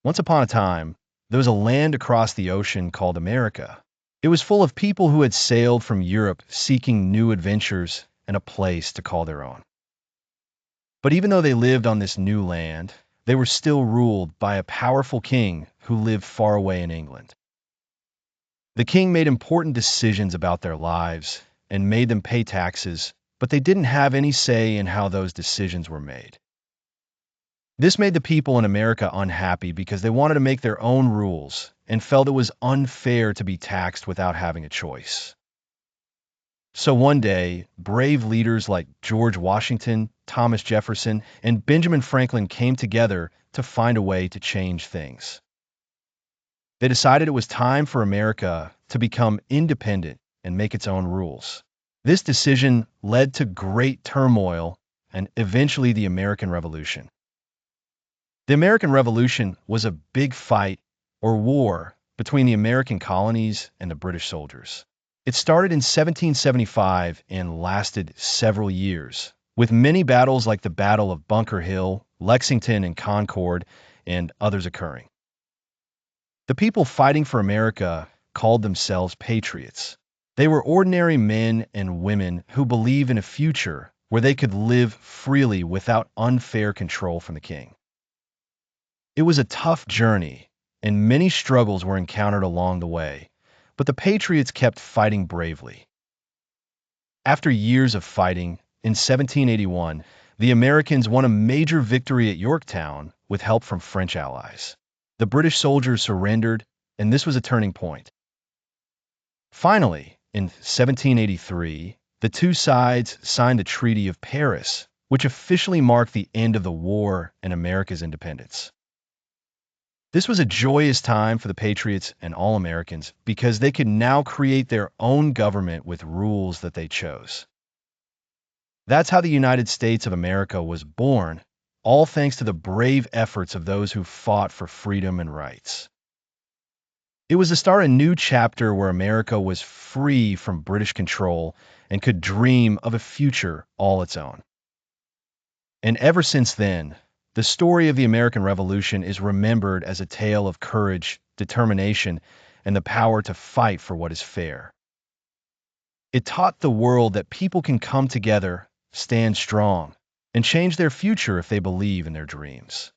Once upon a time, there was a land across the ocean called America. It was full of people who had sailed from Europe seeking new adventures and a place to call their own. But even though they lived on this new land, they were still ruled by a powerful king who lived far away in England. The king made important decisions about their lives and made them pay taxes, but they didn't have any say in how those decisions were made. This made the people in America unhappy because they wanted to make their own rules and felt it was unfair to be taxed without having a choice. So one day, brave leaders like George Washington, Thomas Jefferson, and Benjamin Franklin came together to find a way to change things. They decided it was time for America to become independent and make its own rules. This decision led to great turmoil and eventually the American Revolution. The American Revolution was a big fight or war between the American colonies and the British soldiers. It started in 1775 and lasted several years, with many battles like the Battle of Bunker Hill, Lexington, and Concord, and others occurring. The people fighting for America called themselves patriots. They were ordinary men and women who believed in a future where they could live freely without unfair control from the king. It was a tough journey, and many struggles were encountered along the way, but the Patriots kept fighting bravely. After years of fighting, in 1781, the Americans won a major victory at Yorktown with help from French allies. The British soldiers surrendered, and this was a turning point. Finally, in 1783, the two sides signed the Treaty of Paris, which officially marked the end of the war and America's independence. This was a joyous time for the Patriots and all Americans because they could now create their own government with rules that they chose. That's how the United States of America was born, all thanks to the brave efforts of those who fought for freedom and rights. It was to start a new chapter where America was free from British control and could dream of a future all its own. And ever since then, the story of the American Revolution is remembered as a tale of courage, determination, and the power to fight for what is fair. It taught the world that people can come together, stand strong, and change their future if they believe in their dreams.